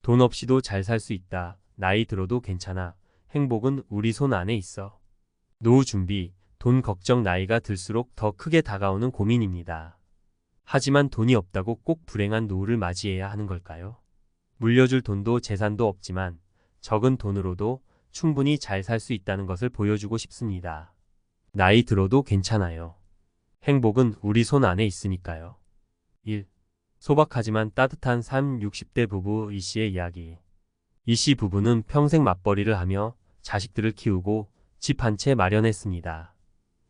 돈 없이도 잘 살 수 있다. 나이 들어도 괜찮아. 행복은 우리 손 안에 있어. 노후 준비, 돈 걱정 나이가 들수록 더 크게 다가오는 고민입니다. 하지만 돈이 없다고 꼭 불행한 노후를 맞이해야 하는 걸까요? 물려줄 돈도 재산도 없지만 적은 돈으로도 충분히 잘 살 수 있다는 것을 보여주고 싶습니다. 나이 들어도 괜찮아요. 행복은 우리 손 안에 있으니까요. 1. 소박하지만 따뜻한 60대 부부 이 씨의 이야기. 이 씨 부부는 평생 맞벌이를 하며 자식들을 키우고 집 한 채 마련했습니다.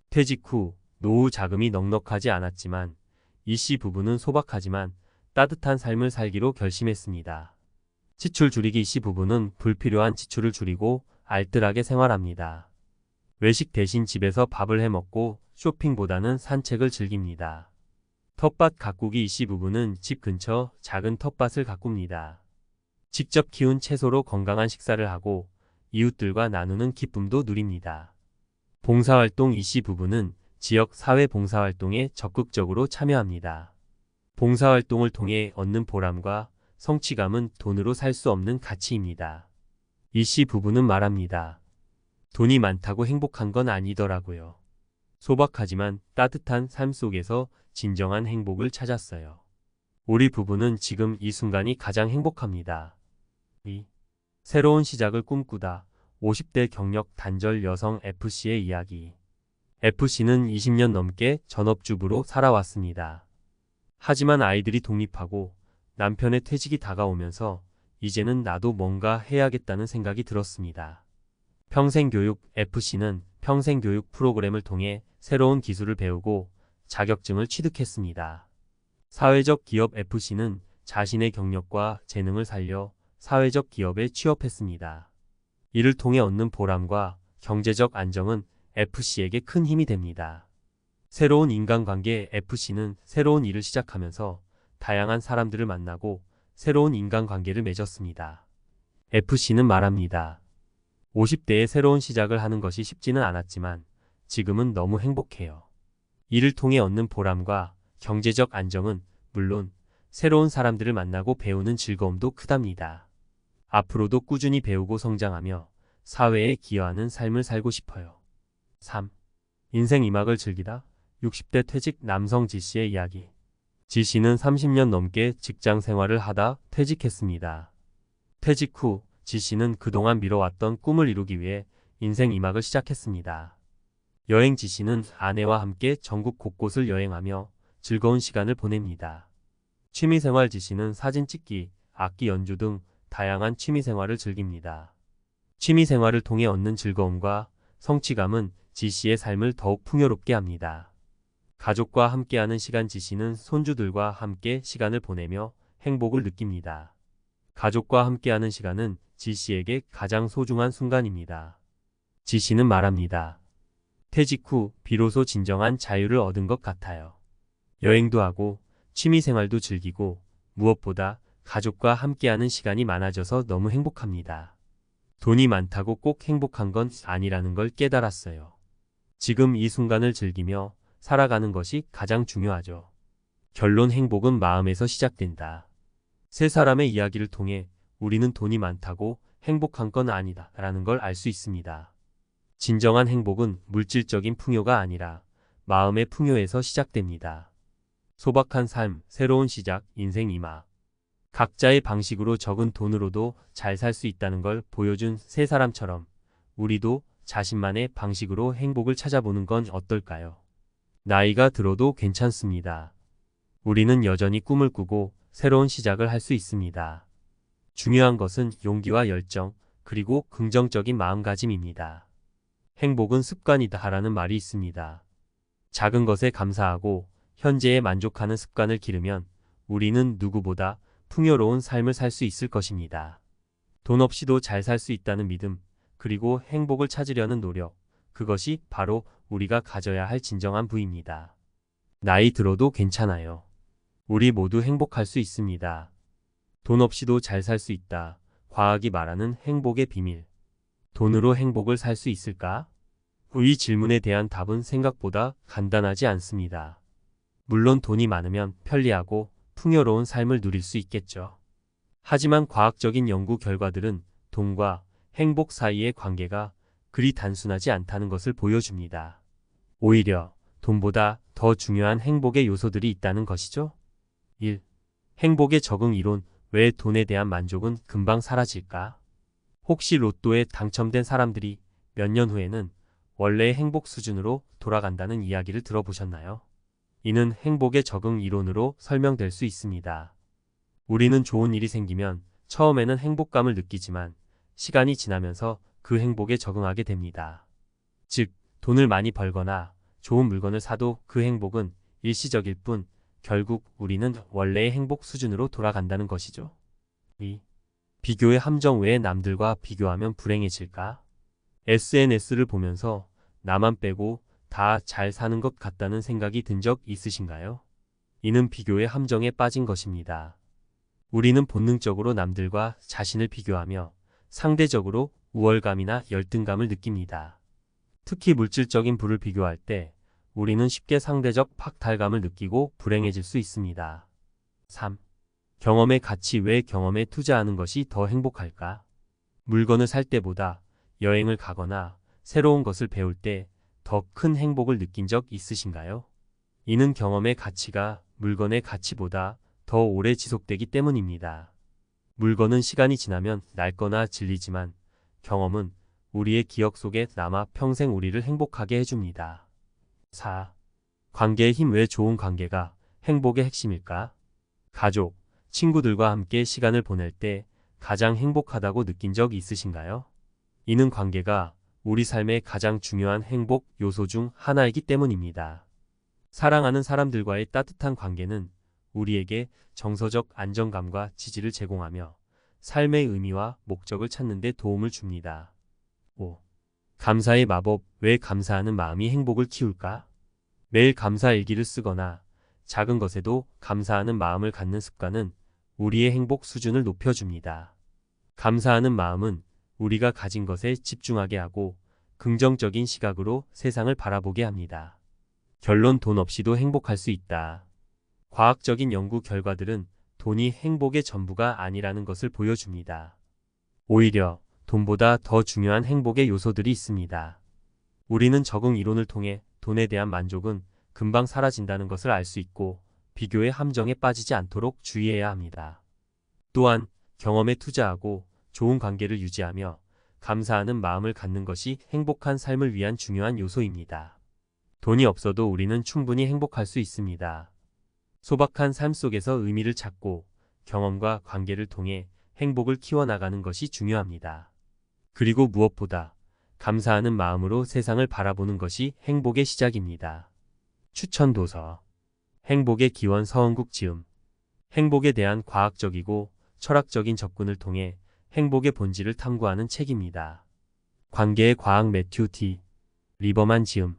퇴직 후 노후 자금이 넉넉하지 않았지만 이 씨 부부는 소박하지만 따뜻한 삶을 살기로 결심했습니다. 지출 줄이기. 이 씨 부부는 불필요한 지출을 줄이고 알뜰하게 생활합니다. 외식 대신 집에서 밥을 해 먹고 쇼핑보다는 산책을 즐깁니다. 텃밭 가꾸기. 이 씨 부부는 집 근처 작은 텃밭을 가꿉니다. 직접 키운 채소로 건강한 식사를 하고 이웃들과 나누는 기쁨도 누립니다. 봉사활동. 이 씨 부부는 지역 사회 봉사활동에 적극적으로 참여합니다. 봉사활동을 통해 얻는 보람과 성취감은 돈으로 살 수 없는 가치입니다. 이 씨 부부는 말합니다. 돈이 많다고 행복한 건 아니더라고요. 소박하지만 따뜻한 삶 속에서 진정한 행복을 찾았어요. 우리 부부는 지금 이 순간이 가장 행복합니다. 2. 새로운 시작을 꿈꾸다. 50대 경력 단절 여성 F씨의 이야기. F씨는 20년 넘게 전업주부로 살아왔습니다. 하지만 아이들이 독립하고 남편의 퇴직이 다가오면서 이제는 나도 뭔가 해야겠다는 생각이 들었습니다. 평생교육. F씨는 평생교육 프로그램을 통해 새로운 기술을 배우고 자격증을 취득했습니다. 사회적 기업. F씨는 자신의 경력과 재능을 살려 사회적 기업에 취업했습니다. 이를 통해 얻는 보람과 경제적 안정은 F씨에게 큰 힘이 됩니다. 새로운 인간관계. F씨는 새로운 일을 시작하면서 다양한 사람들을 만나고 새로운 인간관계를 맺었습니다. F씨는 말합니다. 50대에 새로운 시작을 하는 것이 쉽지는 않았지만 지금은 너무 행복해요. 이를 통해 얻는 보람과 경제적 안정은 물론 새로운 사람들을 만나고 배우는 즐거움도 크답니다. 앞으로도 꾸준히 배우고 성장하며 사회에 기여하는 삶을 살고 싶어요. 3. 인생 이막을 즐기다. 60대 퇴직 남성 지씨의 이야기. 지씨는 30년 넘게 직장 생활을 하다 퇴직했습니다. 퇴직 후 지씨는 그동안 미뤄왔던 꿈을 이루기 위해 인생 이막을 시작했습니다. 여행. 지씨는 아내와 함께 전국 곳곳을 여행하며 즐거운 시간을 보냅니다. 취미생활. 지씨는 사진 찍기, 악기 연주 등 다양한 취미생활을 즐깁니다. 취미생활을 통해 얻는 즐거움과 성취감은 지씨의 삶을 더욱 풍요롭게 합니다. 가족과 함께하는 시간. 지씨는 손주들과 함께 시간을 보내며 행복을 느낍니다. 가족과 함께하는 시간은 지씨에게 가장 소중한 순간입니다. 지씨는 말합니다. 퇴직 후 비로소 진정한 자유를 얻은 것 같아요. 여행도 하고 취미생활도 즐기고 무엇보다 가족과 함께하는 시간이 많아져서 너무 행복합니다. 돈이 많다고 꼭 행복한 건 아니라는 걸 깨달았어요. 지금 이 순간을 즐기며 살아가는 것이 가장 중요하죠. 결론. 행복은 마음에서 시작된다. 세 사람의 이야기를 통해 우리는 돈이 많다고 행복한 건 아니다 라는 걸 알 수 있습니다. 진정한 행복은 물질적인 풍요가 아니라 마음의 풍요에서 시작됩니다. 소박한 삶, 새로운 시작, 인생 이막. 각자의 방식으로 적은 돈으로도 잘 살 수 있다는 걸 보여준 세 사람처럼 우리도 자신만의 방식으로 행복을 찾아보는 건 어떨까요? 나이가 들어도 괜찮습니다. 우리는 여전히 꿈을 꾸고 새로운 시작을 할 수 있습니다. 중요한 것은 용기와 열정, 그리고 긍정적인 마음가짐입니다. 행복은 습관이다 라는 말이 있습니다. 작은 것에 감사하고 현재에 만족하는 습관을 기르면 우리는 누구보다 풍요로운 삶을 살 수 있을 것입니다. 돈 없이도 잘 살 수 있다는 믿음, 그리고 행복을 찾으려는 노력, 그것이 바로 우리가 가져야 할 진정한 부입니다. 나이 들어도 괜찮아요. 우리 모두 행복할 수 있습니다. 돈 없이도 잘 살 수 있다. 과학이 말하는 행복의 비밀. 돈으로 행복을 살 수 있을까? 이 질문에 대한 답은 생각보다 간단하지 않습니다. 물론 돈이 많으면 편리하고 풍요로운 삶을 누릴 수 있겠죠. 하지만 과학적인 연구 결과들은 돈과 행복 사이의 관계가 그리 단순하지 않다는 것을 보여줍니다. 오히려 돈보다 더 중요한 행복의 요소들이 있다는 것이죠. 1. 행복의 적응 이론. 왜 돈에 대한 만족은 금방 사라질까? 혹시 로또에 당첨된 사람들이 몇 년 후에는 원래의 행복 수준으로 돌아간다는 이야기를 들어보셨나요? 이는 행복의 적응 이론으로 설명될 수 있습니다. 우리는 좋은 일이 생기면 처음에는 행복감을 느끼지만 시간이 지나면서 그 행복에 적응하게 됩니다. 즉, 돈을 많이 벌거나 좋은 물건을 사도 그 행복은 일시적일 뿐 결국 우리는 원래의 행복 수준으로 돌아간다는 것이죠. 2. 비교의 함정. 왜 남들과 비교하면 불행해질까? SNS를 보면서 나만 빼고 다 잘 사는 것 같다는 생각이 든 적 있으신가요? 이는 비교의 함정에 빠진 것입니다. 우리는 본능적으로 남들과 자신을 비교하며 상대적으로 우월감이나 열등감을 느낍니다. 특히 물질적인 부를 비교할 때 우리는 쉽게 상대적 박탈감을 느끼고 불행해질 수 있습니다. 3. 경험의 가치. 왜 경험에 투자하는 것이 더 행복할까? 물건을 살 때보다 여행을 가거나 새로운 것을 배울 때 더 큰 행복을 느낀 적 있으신가요? 이는 경험의 가치가 물건의 가치보다 더 오래 지속되기 때문입니다. 물건은 시간이 지나면 낡거나 질리지만 경험은 우리의 기억 속에 남아 평생 우리를 행복하게 해줍니다. 4. 관계의 힘. 왜 좋은 관계가 행복의 핵심일까? 가족, 친구들과 함께 시간을 보낼 때 가장 행복하다고 느낀 적 있으신가요? 이는 관계가 우리 삶의 가장 중요한 행복 요소 중 하나이기 때문입니다. 사랑하는 사람들과의 따뜻한 관계는 우리에게 정서적 안정감과 지지를 제공하며 삶의 의미와 목적을 찾는 데 도움을 줍니다. 5. 감사의 마법. 왜 감사하는 마음이 행복을 키울까? 매일 감사 일기를 쓰거나 작은 것에도 감사하는 마음을 갖는 습관은 우리의 행복 수준을 높여줍니다. 감사하는 마음은 우리가 가진 것에 집중하게 하고 긍정적인 시각으로 세상을 바라보게 합니다. 결론. 돈 없이도 행복할 수 있다. 과학적인 연구 결과들은 돈이 행복의 전부가 아니라는 것을 보여줍니다. 오히려 돈보다 더 중요한 행복의 요소들이 있습니다. 우리는 적응 이론을 통해 돈에 대한 만족은 금방 사라진다는 것을 알 수 있고 비교의 함정에 빠지지 않도록 주의해야 합니다. 또한 경험에 투자하고 좋은 관계를 유지하며 감사하는 마음을 갖는 것이 행복한 삶을 위한 중요한 요소입니다. 돈이 없어도 우리는 충분히 행복할 수 있습니다. 소박한 삶 속에서 의미를 찾고 경험과 관계를 통해 행복을 키워나가는 것이 중요합니다. 그리고 무엇보다 감사하는 마음으로 세상을 바라보는 것이 행복의 시작입니다. 추천 도서. 행복의 기원. 서은국 지음. 행복에 대한 과학적이고 철학적인 접근을 통해 행복의 본질을 탐구하는 책입니다. 관계의 과학. 매튜 T. 리버만 지음.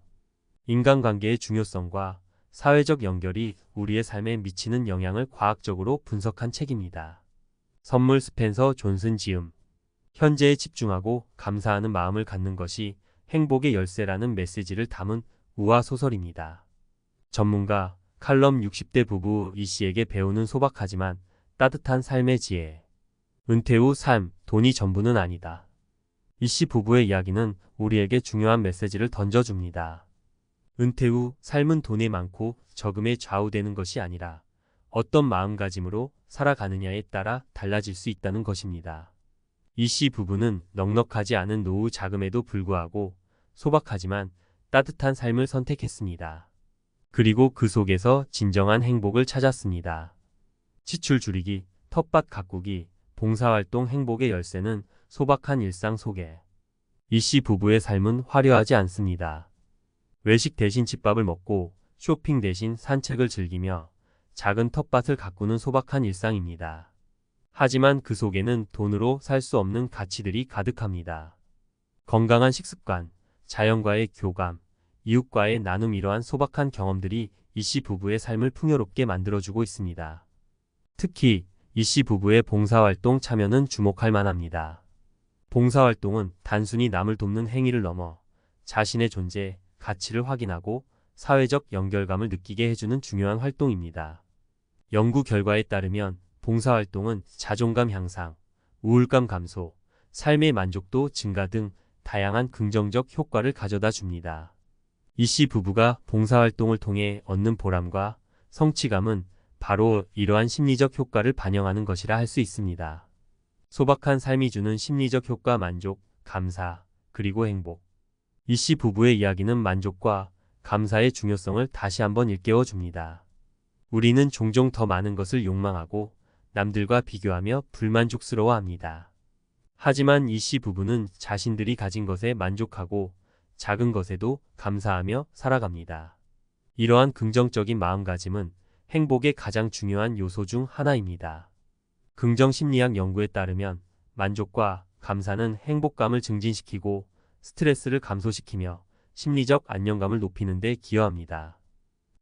인간관계의 중요성과 사회적 연결이 우리의 삶에 미치는 영향을 과학적으로 분석한 책입니다. 선물. 스펜서 존슨 지음. 현재에 집중하고 감사하는 마음을 갖는 것이 행복의 열쇠라는 메시지를 담은 우화 소설입니다. 전문가. 칼럼. 60대 부부 이 씨에게 배우는 소박하지만 따뜻한 삶의 지혜. 은퇴 후 삶. 돈이 전부는 아니다. 이 씨 부부의 이야기는 우리에게 중요한 메시지를 던져줍니다. 은퇴 후 삶은 돈이 많고 적음에 좌우되는 것이 아니라 어떤 마음가짐으로 살아가느냐에 따라 달라질 수 있다는 것입니다. 이 씨 부부는 넉넉하지 않은 노후 자금에도 불구하고 소박하지만 따뜻한 삶을 선택했습니다. 그리고 그 속에서 진정한 행복을 찾았습니다. 지출 줄이기, 텃밭 가꾸기, 봉사활동. 행복의 열쇠는 소박한 일상 속에. 이 씨 부부의 삶은 화려하지 않습니다. 외식 대신 집밥을 먹고 쇼핑 대신 산책을 즐기며 작은 텃밭을 가꾸는 소박한 일상입니다. 하지만 그 속에는 돈으로 살 수 없는 가치들이 가득합니다. 건강한 식습관, 자연과의 교감, 이웃과의 나눔. 이러한 소박한 경험들이 이 씨 부부의 삶을 풍요롭게 만들어주고 있습니다. 특히 이 씨 부부의 봉사활동 참여는 주목할 만합니다. 봉사활동은 단순히 남을 돕는 행위를 넘어 자신의 존재, 가치를 확인하고 사회적 연결감을 느끼게 해주는 중요한 활동입니다. 연구 결과에 따르면 봉사활동은 자존감 향상, 우울감 감소, 삶의 만족도 증가 등 다양한 긍정적 효과를 가져다 줍니다. 이씨 부부가 봉사활동을 통해 얻는 보람과 성취감은 바로 이러한 심리적 효과를 반영하는 것이라 할 수 있습니다. 소박한 삶이 주는 심리적 효과 만족, 감사, 그리고 행복. 이씨 부부의 이야기는 만족과 감사의 중요성을 다시 한번 일깨워 줍니다. 우리는 종종 더 많은 것을 욕망하고 남들과 비교하며 불만족스러워합니다. 하지만 이씨 부부는 자신들이 가진 것에 만족하고 작은 것에도 감사하며 살아갑니다. 이러한 긍정적인 마음가짐은 행복의 가장 중요한 요소 중 하나입니다. 긍정심리학 연구에 따르면 만족과 감사는 행복감을 증진시키고 스트레스를 감소시키며 심리적 안정감을 높이는 데 기여합니다.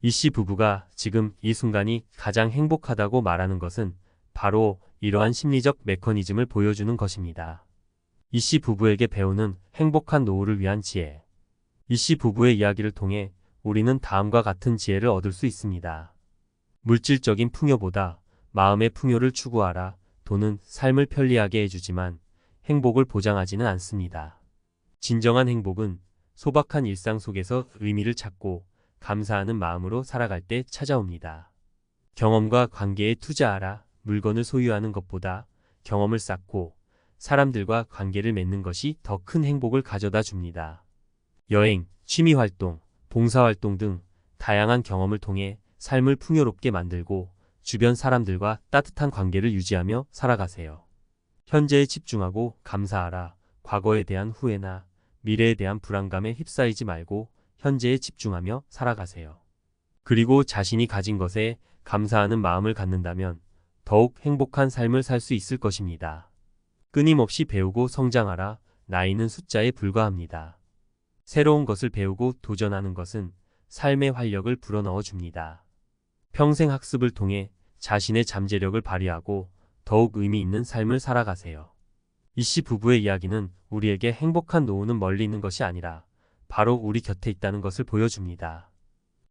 이씨 부부가 지금 이 순간이 가장 행복하다고 말하는 것은 바로 이러한 심리적 메커니즘을 보여주는 것입니다. 이씨 부부에게 배우는 행복한 노후를 위한 지혜. 이씨 부부의 이야기를 통해 우리는 다음과 같은 지혜를 얻을 수 있습니다. 물질적인 풍요보다 마음의 풍요를 추구하라. 돈은 삶을 편리하게 해주지만 행복을 보장하지는 않습니다. 진정한 행복은 소박한 일상 속에서 의미를 찾고 감사하는 마음으로 살아갈 때 찾아옵니다. 경험과 관계에 투자하라. 물건을 소유하는 것보다 경험을 쌓고 사람들과 관계를 맺는 것이 더 큰 행복을 가져다 줍니다. 여행, 취미활동, 봉사활동 등 다양한 경험을 통해 삶을 풍요롭게 만들고 주변 사람들과 따뜻한 관계를 유지하며 살아가세요. 현재에 집중하고 감사하라. 과거에 대한 후회나 미래에 대한 불안감에 휩싸이지 말고 현재에 집중하며 살아가세요. 그리고 자신이 가진 것에 감사하는 마음을 갖는다면 더욱 행복한 삶을 살 수 있을 것입니다. 끊임없이 배우고 성장하라. 나이는 숫자에 불과합니다. 새로운 것을 배우고 도전하는 것은 삶의 활력을 불어넣어 줍니다. 평생 학습을 통해 자신의 잠재력을 발휘하고 더욱 의미 있는 삶을 살아가세요. 이씨 부부의 이야기는 우리에게 행복한 노후는 멀리 있는 것이 아니라 바로 우리 곁에 있다는 것을 보여줍니다.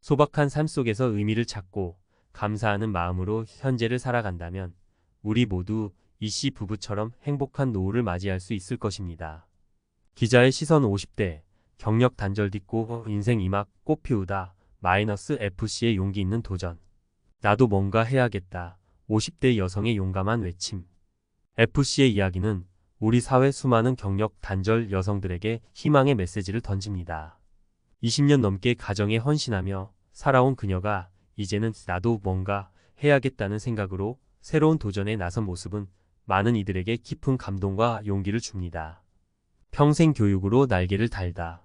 소박한 삶 속에서 의미를 찾고 감사하는 마음으로 현재를 살아간다면 우리 모두 이씨 부부처럼 행복한 노후를 맞이할 수 있을 것입니다. 기자의 시선 50대 경력 단절 딛고 인생 이막 꽃 피우다 FC의 용기 있는 도전. 나도 뭔가 해야겠다. 50대 여성의 용감한 외침. FC의 이야기는 우리 사회 수많은 경력 단절 여성들에게 희망의 메시지를 던집니다. 20년 넘게 가정에 헌신하며 살아온 그녀가 이제는 나도 뭔가 해야겠다는 생각으로 새로운 도전에 나선 모습은 많은 이들에게 깊은 감동과 용기를 줍니다. 평생 교육으로 날개를 달다.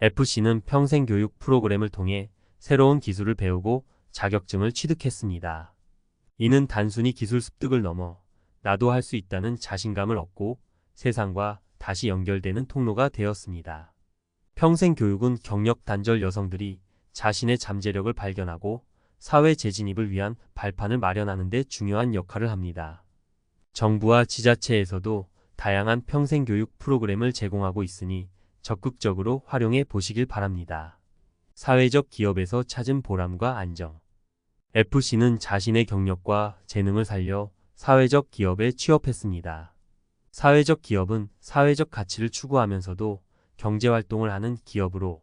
FC는 평생 교육 프로그램을 통해 새로운 기술을 배우고 자격증을 취득했습니다. 이는 단순히 기술 습득을 넘어 나도 할 수 있다는 자신감을 얻고 세상과 다시 연결되는 통로가 되었습니다. 평생 교육은 경력 단절 여성들이 자신의 잠재력을 발견하고 사회 재진입을 위한 발판을 마련하는 데 중요한 역할을 합니다. 정부와 지자체에서도 다양한 평생 교육 프로그램을 제공하고 있으니 적극적으로 활용해 보시길 바랍니다. 사회적 기업에서 찾은 보람과 안정. FC는 자신의 경력과 재능을 살려 사회적 기업에 취업했습니다. 사회적 기업은 사회적 가치를 추구하면서도 경제활동을 하는 기업으로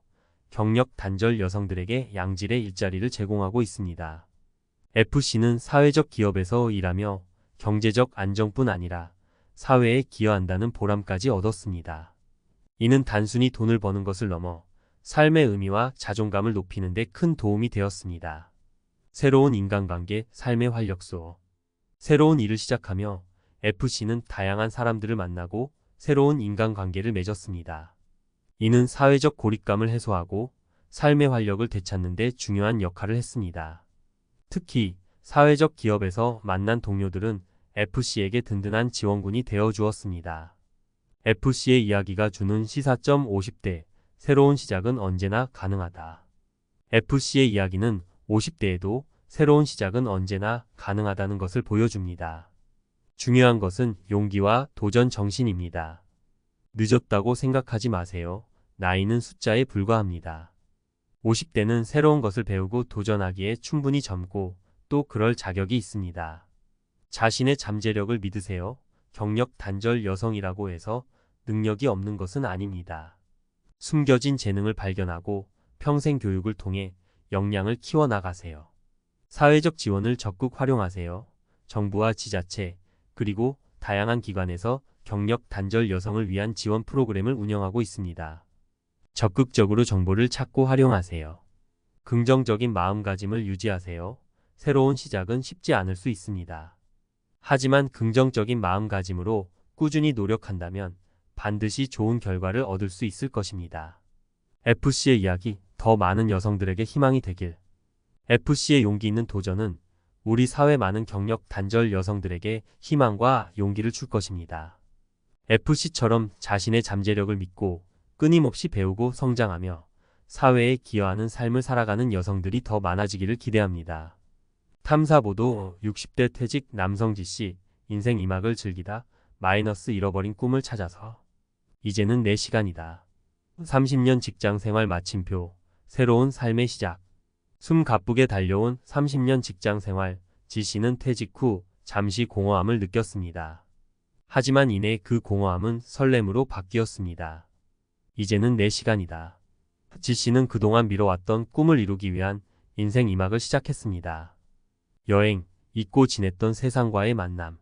경력 단절 여성들에게 양질의 일자리를 제공하고 있습니다. FC는 사회적 기업에서 일하며 경제적 안정뿐 아니라 사회에 기여한다는 보람까지 얻었습니다. 이는 단순히 돈을 버는 것을 넘어 삶의 의미와 자존감을 높이는 데 큰 도움이 되었습니다. 새로운 인간관계, 삶의 활력소. 새로운 일을 시작하며 FC는 다양한 사람들을 만나고 새로운 인간관계를 맺었습니다. 이는 사회적 고립감을 해소하고 삶의 활력을 되찾는 데 중요한 역할을 했습니다. 특히 사회적 기업에서 만난 동료들은 FC에게 든든한 지원군이 되어 주었습니다. FC의 이야기가 주는 시사점 50대 새로운 시작은 언제나 가능하다. FC의 이야기는 50대에도 새로운 시작은 언제나 가능하다는 것을 보여줍니다. 중요한 것은 용기와 도전 정신입니다. 늦었다고 생각하지 마세요. 나이는 숫자에 불과합니다. 50대는 새로운 것을 배우고 도전하기에 충분히 젊고 또 그럴 자격이 있습니다. 자신의 잠재력을 믿으세요. 경력 단절 여성이라고 해서 능력이 없는 것은 아닙니다. 숨겨진 재능을 발견하고 평생 교육을 통해 역량을 키워나가세요. 사회적 지원을 적극 활용하세요. 정부와 지자체, 그리고 다양한 기관에서 경력 단절 여성을 위한 지원 프로그램을 운영하고 있습니다. 적극적으로 정보를 찾고 활용하세요. 긍정적인 마음가짐을 유지하세요. 새로운 시작은 쉽지 않을 수 있습니다. 하지만 긍정적인 마음가짐으로 꾸준히 노력한다면 반드시 좋은 결과를 얻을 수 있을 것입니다. FC의 이야기, 더 많은 여성들에게 희망이 되길. FC의 용기 있는 도전은 우리 사회 많은 경력 단절 여성들에게 희망과 용기를 줄 것입니다. FC처럼 자신의 잠재력을 믿고 끊임없이 배우고 성장하며 사회에 기여하는 삶을 살아가는 여성들이 더 많아지기를 기대합니다. 탐사보도 60대 퇴직 남성 G씨, 인생 2막을 즐기다 잃어버린 꿈을 찾아서 이제는 내 시간이다. 30년 직장생활 마침표, 새로운 삶의 시작. 숨 가쁘게 달려온 30년 직장생활, G씨는 퇴직 후 잠시 공허함을 느꼈습니다. 하지만 이내 그 공허함은 설렘으로 바뀌었습니다. 이제는 내 시간이다. G씨는 그동안 미뤄왔던 꿈을 이루기 위한 인생 2막을 시작했습니다. 여행, 잊고 지냈던 세상과의 만남.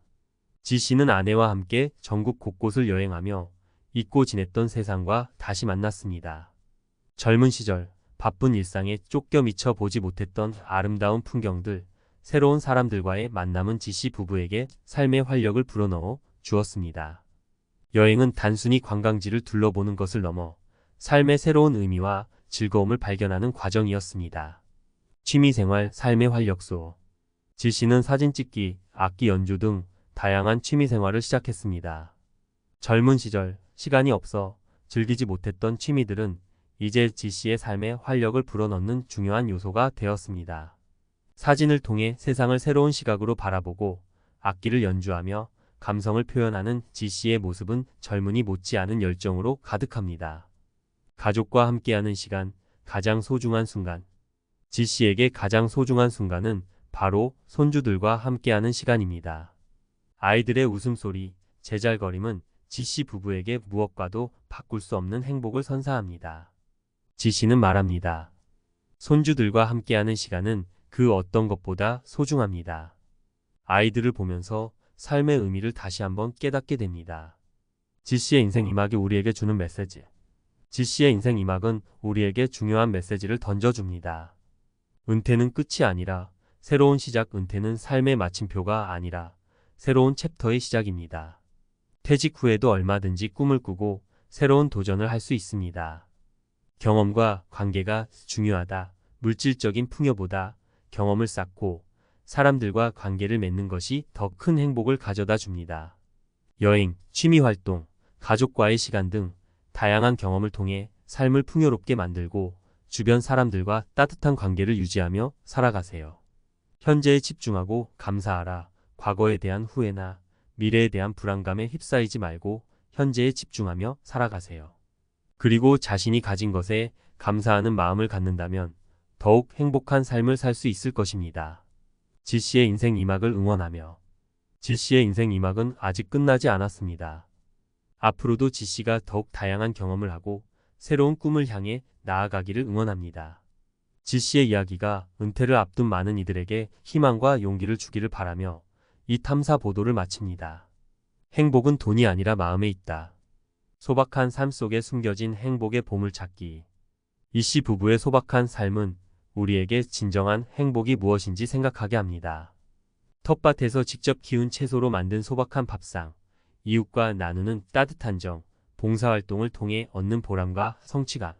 G씨는 아내와 함께 전국 곳곳을 여행하며 잊고 지냈던 세상과 다시 만났습니다. 젊은 시절, 바쁜 일상에 쫓겨 미쳐 보지 못했던 아름다운 풍경들, 새로운 사람들과의 만남은 G씨 부부에게 삶의 활력을 불어넣어 주었습니다. 여행은 단순히 관광지를 둘러보는 것을 넘어 삶의 새로운 의미와 즐거움을 발견하는 과정이었습니다. 취미생활, 삶의 활력소. G씨는 사진 찍기, 악기 연주 등 다양한 취미생활을 시작했습니다. 젊은 시절, 시간이 없어 즐기지 못했던 취미들은 이제 G씨의 삶에 활력을 불어넣는 중요한 요소가 되었습니다. 사진을 통해 세상을 새로운 시각으로 바라보고 악기를 연주하며 감성을 표현하는 G씨의 모습은 젊은이 못지않은 열정으로 가득합니다. 가족과 함께하는 시간, 가장 소중한 순간. G씨에게 가장 소중한 순간은 바로 손주들과 함께하는 시간입니다. 아이들의 웃음소리, 제잘거림은 G씨 부부에게 무엇과도 바꿀 수 없는 행복을 선사합니다. G씨는 말합니다. 손주들과 함께하는 시간은 그 어떤 것보다 소중합니다. 아이들을 보면서 삶의 의미를 다시 한번 깨닫게 됩니다. G씨의 인생 2막이 우리에게 주는 메시지. G씨의 인생 2막은 우리에게 중요한 메시지를 던져줍니다. 은퇴는 끝이 아니라 새로운 시작. 은퇴는 삶의 마침표가 아니라 새로운 챕터의 시작입니다. 퇴직 후에도 얼마든지 꿈을 꾸고 새로운 도전을 할 수 있습니다. 경험과 관계가 중요하다. 물질적인 풍요보다 경험을 쌓고 사람들과 관계를 맺는 것이 더 큰 행복을 가져다 줍니다. 여행, 취미활동, 가족과의 시간 등 다양한 경험을 통해 삶을 풍요롭게 만들고 주변 사람들과 따뜻한 관계를 유지하며 살아가세요. 현재에 집중하고 감사하라. 과거에 대한 후회나 미래에 대한 불안감에 휩싸이지 말고 현재에 집중하며 살아가세요. 그리고 자신이 가진 것에 감사하는 마음을 갖는다면 더욱 행복한 삶을 살 수 있을 것입니다. G씨의 인생 2막을 응원하며. G씨의 인생 2막은 아직 끝나지 않았습니다. 앞으로도 G씨가 더욱 다양한 경험을 하고 새로운 꿈을 향해 나아가기를 응원합니다. G씨의 이야기가 은퇴를 앞둔 많은 이들에게 희망과 용기를 주기를 바라며 이 탐사 보도를 마칩니다. 행복은 돈이 아니라 마음에 있다. 소박한 삶 속에 숨겨진 행복의 보물찾기. 이씨 부부의 소박한 삶은 우리에게 진정한 행복이 무엇인지 생각하게 합니다. 텃밭에서 직접 키운 채소로 만든 소박한 밥상, 이웃과 나누는 따뜻한 정, 봉사활동을 통해 얻는 보람과 성취감.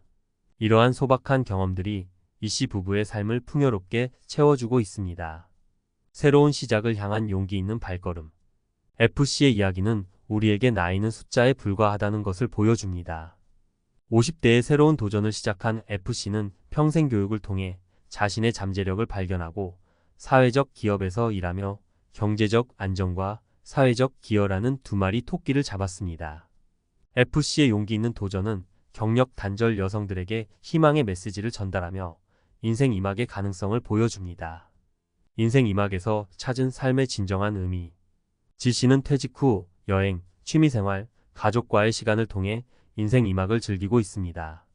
이러한 소박한 경험들이 이씨 부부의 삶을 풍요롭게 채워주고 있습니다. 새로운 시작을 향한 용기 있는 발걸음. FC의 이야기는 우리에게 나이는 숫자에 불과하다는 것을 보여줍니다. 50대의 새로운 도전을 시작한 FC는 평생 교육을 통해 자신의 잠재력을 발견하고 사회적 기업에서 일하며 경제적 안정과 사회적 기여라는 두 마리 토끼를 잡았습니다. FC의 용기 있는 도전은 경력 단절 여성들에게 희망의 메시지를 전달하며 인생 2막의 가능성을 보여줍니다. 인생 2막에서 찾은 삶의 진정한 의미. 지 씨는 퇴직 후 여행, 취미생활, 가족과의 시간을 통해 인생 2막을 즐기고 있습니다.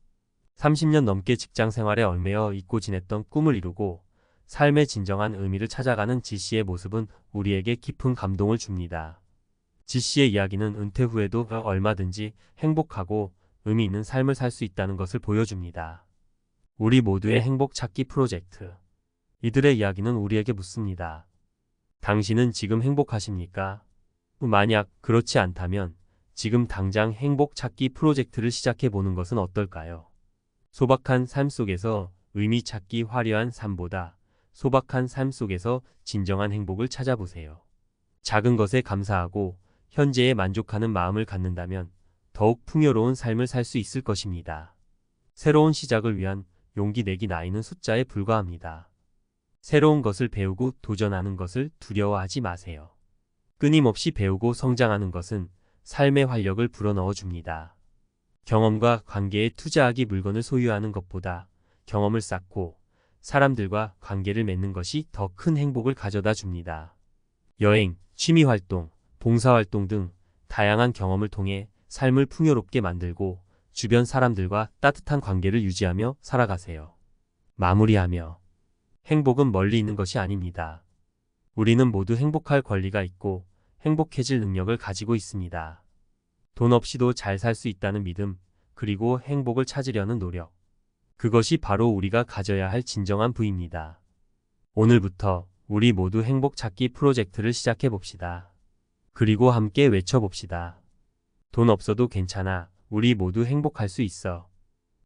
30년 넘게 직장 생활에 얽매여 잊고 지냈던 꿈을 이루고 삶의 진정한 의미를 찾아가는 지 씨의 모습은 우리에게 깊은 감동을 줍니다. 지 씨의 이야기는 은퇴 후에도 얼마든지 행복하고 의미 있는 삶을 살 수 있다는 것을 보여줍니다. 우리 모두의 행복 찾기 프로젝트. 이들의 이야기는 우리에게 묻습니다. 당신은 지금 행복하십니까? 만약 그렇지 않다면 지금 당장 행복 찾기 프로젝트를 시작해 보는 것은 어떨까요? 소박한 삶 속에서 의미 찾기, 화려한 삶보다 소박한 삶 속에서 진정한 행복을 찾아보세요. 작은 것에 감사하고 현재에 만족하는 마음을 갖는다면 더욱 풍요로운 삶을 살 수 있을 것입니다. 새로운 시작을 위한 용기 내기 나이는 숫자에 불과합니다. 새로운 것을 배우고 도전하는 것을 두려워하지 마세요. 끊임없이 배우고 성장하는 것은 삶의 활력을 불어넣어 줍니다. 경험과 관계에 투자하기, 물건을 소유하는 것보다 경험을 쌓고 사람들과 관계를 맺는 것이 더 큰 행복을 가져다 줍니다. 여행, 취미활동, 봉사활동 등 다양한 경험을 통해 삶을 풍요롭게 만들고 주변 사람들과 따뜻한 관계를 유지하며 살아가세요. 마무리하며 행복은 멀리 있는 것이 아닙니다. 우리는 모두 행복할 권리가 있고 행복해질 능력을 가지고 있습니다. 돈 없이도 잘 살 수 있다는 믿음, 그리고 행복을 찾으려는 노력. 그것이 바로 우리가 가져야 할 진정한 부입니다. 오늘부터 우리 모두 행복 찾기 프로젝트를 시작해 봅시다. 그리고 함께 외쳐봅시다. 돈 없어도 괜찮아. 우리 모두 행복할 수 있어.